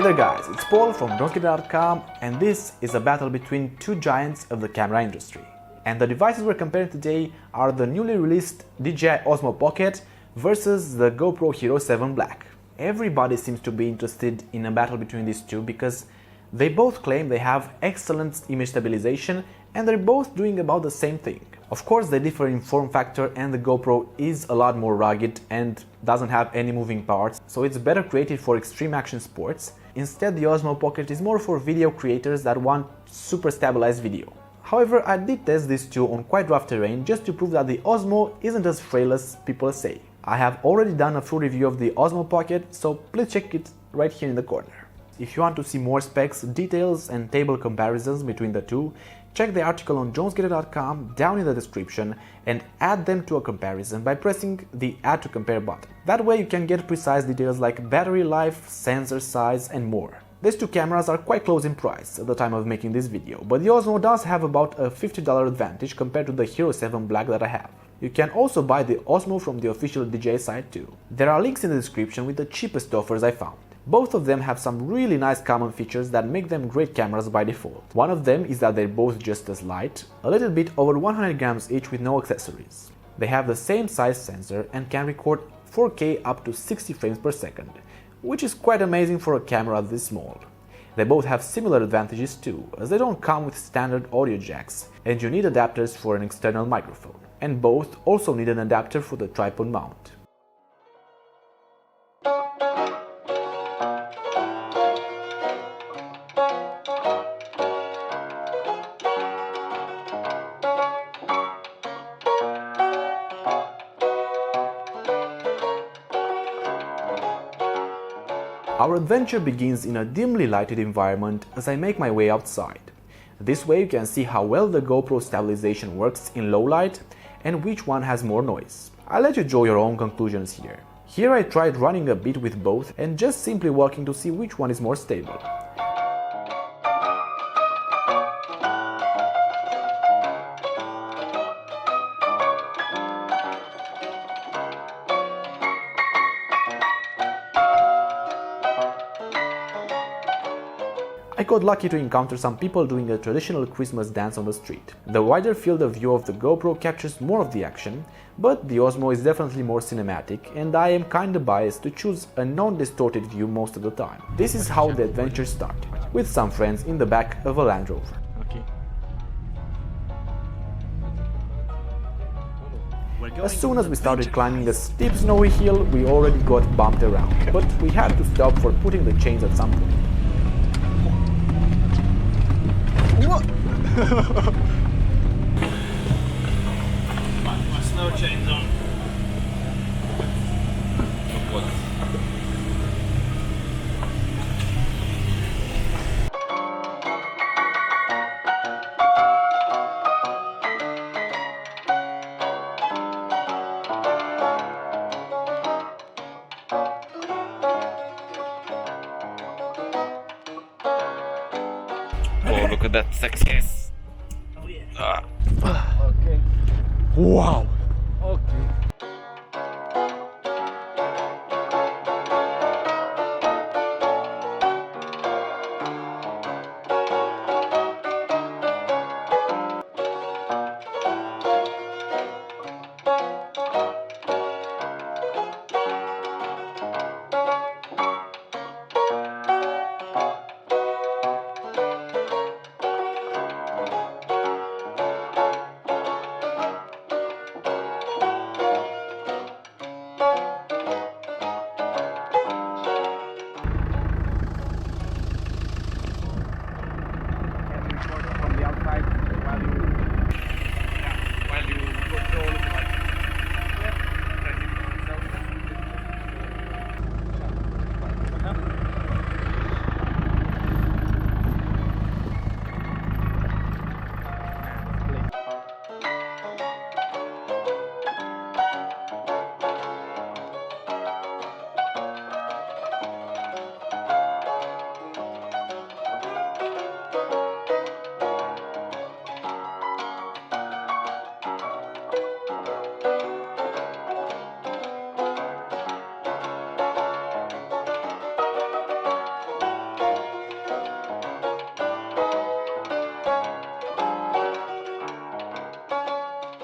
Hey there guys, it's Paul from DJI.com, and this is a battle between two giants of the camera industry. And the devices we're comparing today are the newly released DJI Osmo Pocket versus the GoPro Hero 7 Black. Everybody seems to be interested in a battle between these two because they both claim they have excellent image stabilization and they're both doing about the same thing. Of course they differ in form factor, and the GoPro is a lot more rugged and doesn't have any moving parts, so it's better created for extreme action sports. Instead, the Osmo Pocket is more for video creators that want super stabilized video. However, I did test these two on quite rough terrain just to prove that the Osmo isn't as frail as people say. I have already done a full review of the Osmo Pocket, so please check it right here in the corner. If you want to see more specs, details and table comparisons between the two, check the article on jonesgator.com down in the description and add them to a comparison by pressing the Add to Compare button. That way you can get precise details like battery life, sensor size and more. These two cameras are quite close in price at the time of making this video, but the Osmo does have about a $50 advantage compared to the Hero 7 Black that I have. You can also buy the Osmo from the official DJI site too. There are links in the description with the cheapest offers I found. Both of them have some really nice common features that make them great cameras by default. One of them is that they're both just as light, a little bit over 100 grams each with no accessories. They have the same size sensor and can record 4K up to 60 frames per second, which is quite amazing for a camera this small. They both have similar advantages too, as they don't come with standard audio jacks and you need adapters for an external microphone. And both also need an adapter for the tripod mount. Our adventure begins in a dimly lighted environment as I make my way outside. This way you can see how well the GoPro stabilization works in low light and which one has more noise. I'll let you draw your own conclusions here. Here I tried running a bit with both and just simply walking to see which one is more stable. I got lucky to encounter some people doing a traditional Christmas dance on the street. The wider field of view of the GoPro captures more of the action, but the Osmo is definitely more cinematic and I am kinda biased to choose a non-distorted view most of the time. This is how the adventure started, with some friends in the back of a Land Rover. As soon as we started climbing a steep snowy hill, we already got bumped around, but we had to stop for putting the chains at some point. What? my snow chain's on. What? Oh, look at that success. Oh yeah. Okay. Wow. Okay.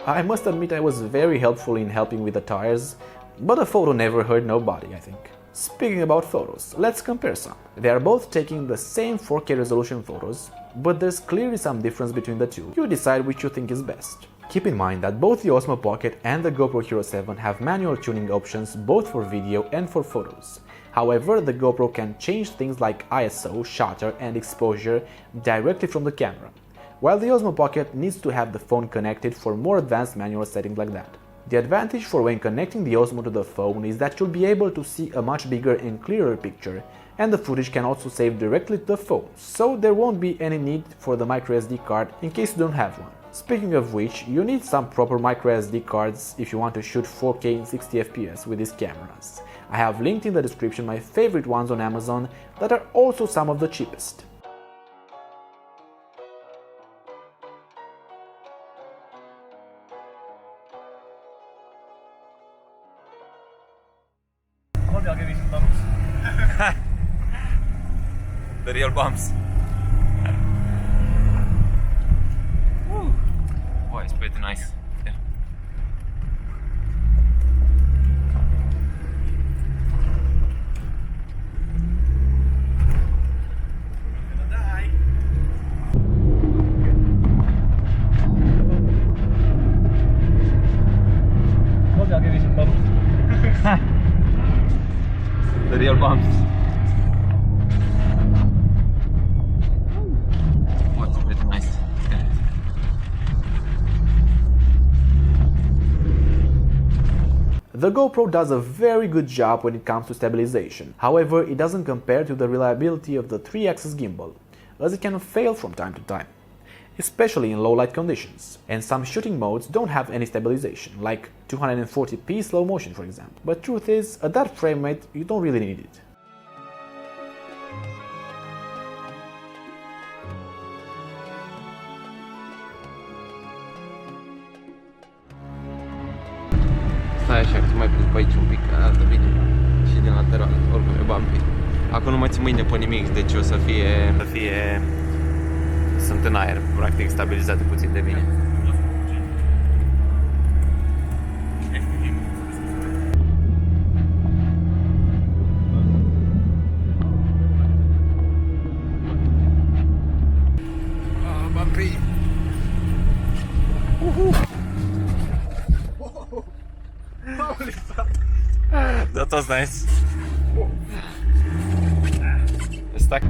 I must admit I was very helpful in helping with the tires, but a photo never hurt nobody, I think. Speaking about photos, let's compare some. They are both taking the same 4K resolution photos, but there's clearly some difference between the two. You decide which you think is best. Keep in mind that both the Osmo Pocket and the GoPro Hero 7 have manual tuning options both for video and for photos. However, the GoPro can change things like ISO, shutter and exposure directly from the camera, while the Osmo Pocket needs to have the phone connected for more advanced manual settings like that. The advantage for when connecting the Osmo to the phone is that you'll be able to see a much bigger and clearer picture, and the footage can also save directly to the phone, so there won't be any need for the microSD card in case you don't have one. Speaking of which, you need some proper microSD cards if you want to shoot 4K in 60 FPS with these cameras. I have linked in the description my favorite ones on Amazon that are also some of the cheapest. Maybe I'll give you some bumps. The real bumps. Boy, it's pretty nice. Yeah. Gonna die. Maybe I'll give you some bumps. The real bumps. Oh, it's pretty nice. Yeah. The GoPro does a very good job when it comes to stabilization. However, it doesn't compare to the reliability of the 3-axis gimbal, as it can fail from time to time, especially in low light conditions. And some shooting modes don't have any stabilization, like 240p slow motion for example. But truth is, at that frame rate, you don't really need it. Stai așa, să mai pun pe aici un pic, arată bine. Și din lateral, oricum e bumpy. Acum nu mai țin mâine pe nimic, deci o să fie sunt în aer, practic stabilizate puțin de bine. Bumpy. Holy fuck. That was nice. Stuck.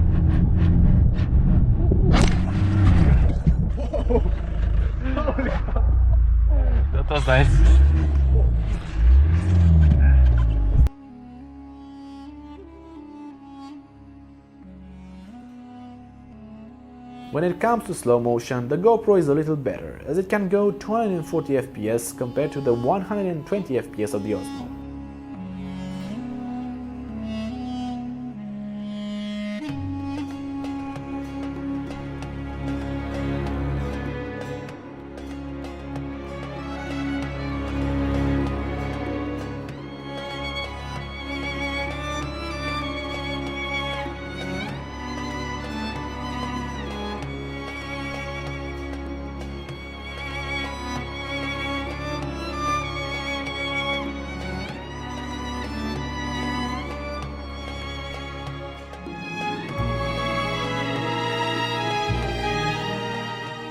Holy fuck. That was nice. When it comes to slow motion, the GoPro is a little better, as it can go 240 FPS compared to the 120 FPS of the Osmo.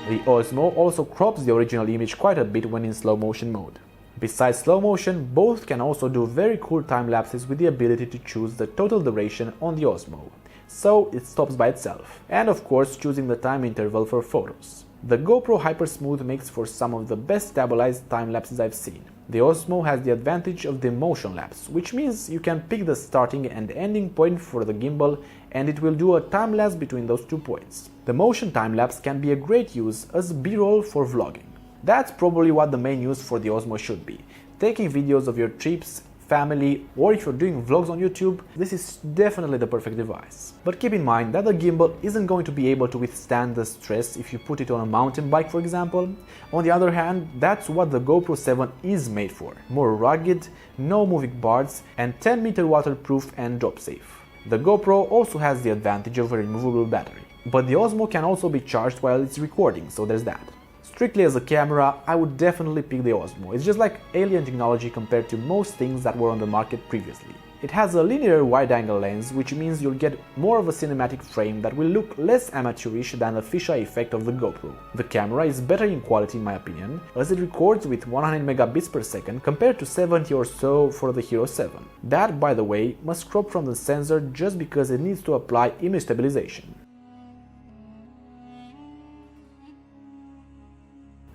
The Osmo also crops the original image quite a bit when in slow motion mode. Besides slow motion, both can also do very cool time lapses with the ability to choose the total duration on the Osmo, so it stops by itself, and of course choosing the time interval for photos. The GoPro Hyper Smooth makes for some of the best stabilized time lapses I've seen. The Osmo has the advantage of the motion lapse, which means you can pick the starting and ending point for the gimbal and it will do a time lapse between those 2 points. The motion time lapse can be a great use as B-roll for vlogging. That's probably what the main use for the Osmo should be. Taking videos of your trips, family, or if you're doing vlogs on YouTube, this is definitely the perfect device. But keep in mind that the gimbal isn't going to be able to withstand the stress if you put it on a mountain bike, for example. On the other hand, that's what the GoPro 7 is made for. More rugged, no moving parts, and 10-meter waterproof and drop safe. The GoPro also has the advantage of a removable battery. But the Osmo can also be charged while it's recording, so there's that. Strictly as a camera, I would definitely pick the Osmo. It's just like alien technology compared to most things that were on the market previously. It has a linear wide-angle lens, which means you'll get more of a cinematic frame that will look less amateurish than the fisheye effect of the GoPro. The camera is better in quality in my opinion, as it records with 100 megabits per second compared to 70 or so for the Hero 7. That, by the way, must crop from the sensor just because it needs to apply image stabilization.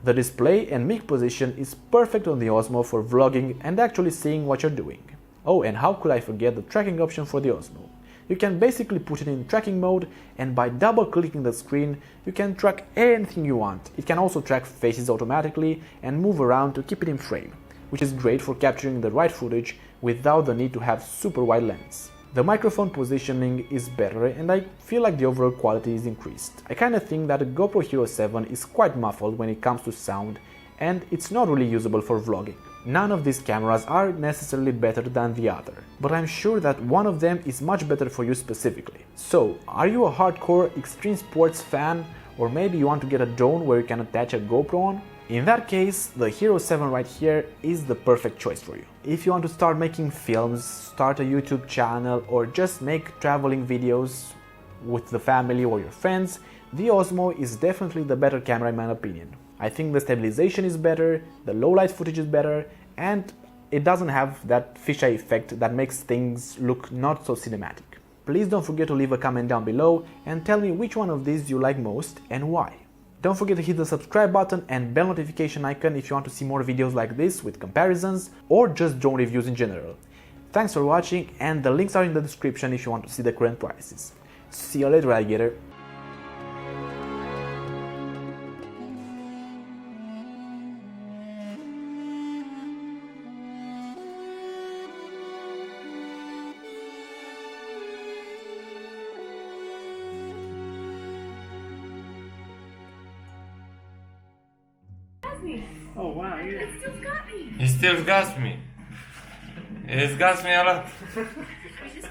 The display and mic position is perfect on the Osmo for vlogging and actually seeing what you're doing. Oh, and how could I forget the tracking option for the Osmo? You can basically put it in tracking mode, and by double clicking the screen you can track anything you want. It can also track faces automatically and move around to keep it in frame, which is great for capturing the right footage without the need to have super wide lens. The microphone positioning is better and I feel like the overall quality is increased. I kinda think that the GoPro Hero 7 is quite muffled when it comes to sound and it's not really usable for vlogging. None of these cameras are necessarily better than the other, but I'm sure that one of them is much better for you specifically. So, are you a hardcore extreme sports fan, or maybe you want to get a drone where you can attach a GoPro on? In that case, the Hero 7 right here is the perfect choice for you. If you want to start making films, start a YouTube channel, or just make traveling videos with the family or your friends, the Osmo is definitely the better camera in my opinion. I think the stabilization is better, the low light footage is better, and it doesn't have that fisheye effect that makes things look not so cinematic. Please don't forget to leave a comment down below and tell me which one of these you like most and why. Don't forget to hit the subscribe button and bell notification icon if you want to see more videos like this with comparisons or just drone reviews in general. Thanks for watching, and the links are in the description if you want to see the current prices. See you later, alligator! Oh wow, yeah. It still got me. He still got me. He's got me a lot. Wait, this is